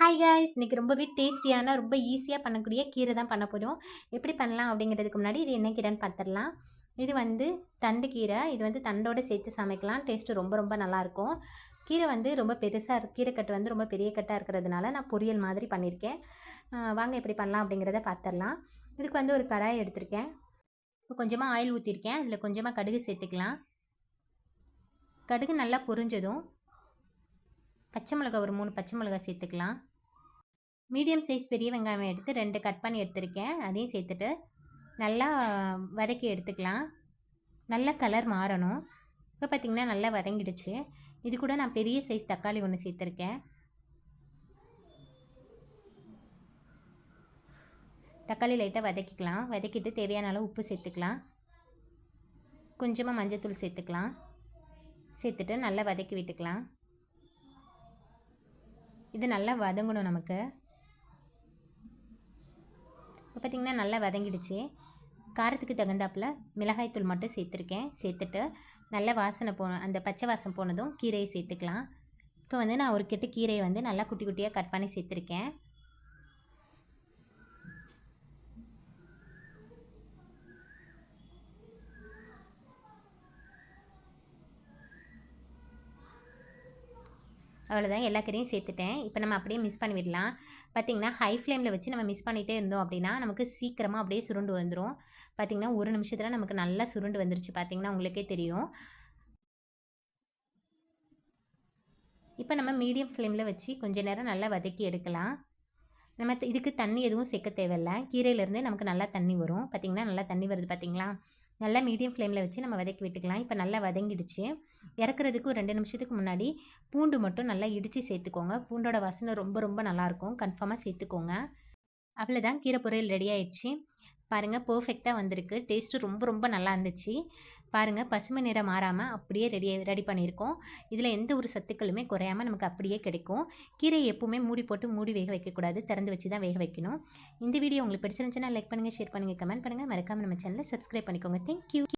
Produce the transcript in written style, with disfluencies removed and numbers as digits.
Hi guys! இன்னைக்கு ரொம்பவே டேஸ்டியான, ரொம்ப ஈஸியா பண்ணக்கூடிய கீரை தான் பண்ண போறோம். எப்படி பண்ணலாம் அப்படிங்கிறதுக்கு முன்னாடி இது என்ன கீரைன்னு பார்த்துடலாம். இது வந்து தண்டு கீரை. இது வந்து தண்டோட சேர்த்து சமைக்கலாம். டேஸ்ட்டு ரொம்ப ரொம்ப நல்லாயிருக்கும். கீரை வந்து ரொம்ப பெருசா கீரைக்கட்டு வந்து ரொம்ப பெரிய கட்டா இருக்கிறதுனால நான் பொரியல் மாதிரி பண்ணியிருக்கேன். வாங்க எப்படி பண்ணலாம் அப்படிங்கிறத பார்த்துடலாம். இதுக்கு வந்து ஒரு கடாய் எடுத்திருக்கேன். இப்போ கொஞ்சமாக ஆயில் ஊற்றிருக்கேன். அதில் கொஞ்சமாக கடுகு சேர்த்துக்கலாம். கடுகு நல்லா பொரிஞ்சதும் பச்சை மிளகாய் ஒரு 3 பச்சை மிளகாய் சேர்த்துக்கலாம். மீடியம் சைஸ் பெரிய வெங்காயம் எடுத்து 2 கட் பண்ணி எடுத்திருக்கேன். அதையும் சேர்த்துட்டு நல்லா வதக்கி எடுத்துக்கலாம். நல்லா கலர் மாறணும். இப்போ பார்த்திங்கன்னா நல்லா வதங்கிடுச்சு. இது கூட நான் பெரிய சைஸ் தக்காளி ஒன்று சேர்த்துருக்கேன். தக்காளி லைட்டாக வதக்கிக்கலாம். வதக்கிட்டு தேவையான அளவு உப்பு சேர்த்துக்கலாம். கொஞ்சமாக மஞ்சள்தூள் சேர்த்துக்கலாம். சேர்த்துட்டு நல்லா வதக்கி விட்டுக்கலாம். இது நல்லா வதங்கணும் நமக்கு. இப்போ பார்த்திங்கன்னா நல்லா வதங்கிடுச்சு. காரத்துக்கு தகுந்தாப்பில் மிளகாய்த்தூள் மட்டும் சேர்த்துருக்கேன். சேர்த்துட்டு நல்லா வாசனை அந்த பச்சை வாசம் போனதும் கீரையை சேர்த்துக்கலாம். இப்போ வந்து நான் ஒரு கெட்டு கீரையை வந்து நல்லா குட்டி குட்டியாக கட் பண்ணி சேர்த்துருக்கேன். அவ்வளோதான், எல்லா கீரையும் சேர்த்துட்டேன். இப்போ நம்ம அப்படியே மிக்ஸ் பண்ணி விடலாம். பார்த்திங்கன்னா ஹை ஃப்ளேமில் வச்சு நம்ம மிக்ஸ் பண்ணிகிட்டே இருந்தோம் அப்படின்னா நமக்கு சீக்கிரமாக அப்படியே சுருண்டு வந்துடும். பார்த்திங்கன்னா ஒரு நிமிஷத்தில் நமக்கு நல்லா சுருண்டு வந்துருச்சு. பார்த்திங்கன்னா உங்களுக்கே தெரியும். இப்போ நம்ம மீடியம் ஃப்ளேமில் வச்சு கொஞ்ச நேரம் நல்லா வதக்கி எடுக்கலாம். நம்ம இதுக்கு தண்ணி எதுவும் சேர்க்க தேவையில்லை. கீரையிலேருந்தே நமக்கு நல்லா தண்ணி வரும். பார்த்திங்கன்னா நல்லா தண்ணி வருது பார்த்திங்களா. நல்லா மீடியம் ஃப்ளேமில் வச்சு நம்ம வதக்கி விட்டுக்கலாம். இப்போ நல்லா வதங்கிடுச்சு. இறக்குறதுக்கு ஒரு 2 நிமிஷத்துக்கு முன்னாடி பூண்டு மட்டும் நல்லா இடித்து சேர்த்துக்கோங்க. பூண்டோட வாசனை ரொம்ப ரொம்ப நல்லாயிருக்கும். கன்ஃபார்மாக சேர்த்துக்கோங்க. அவ்வளோதான், கீரை பொரியல் ரெடி ஆயிடுச்சு. பாருங்கள், பர்ஃபெக்டாக வந்திருக்கு. டேஸ்ட்டு ரொம்ப ரொம்ப நல்லா இருந்துச்சு. பாருங்கள், பசுமை நிறம் மாறாமல் அப்படியே ரெடி பண்ணியிருக்கோம். இதில் எந்த ஒரு சத்துக்களுமே குறையாமல் நமக்கு அப்படியே கிடைக்கும். கீரையை எப்பவுமே மூடி போட்டு மூடி வேக வைக்கக்கூடாது. திறந்து வச்சு தான் வேக வைக்கணும். இந்த வீடியோ உங்களுக்கு பிடிச்சிருந்துச்சுன்னா லைக் பண்ணுங்கள், ஷேர் பண்ணுங்கள், கமெண்ட் பண்ணுங்கள். மறக்காமல் நம்ம சேனலை சப்ஸ்கிரைப் பண்ணிக்கோங்க. தேங்க்யூ.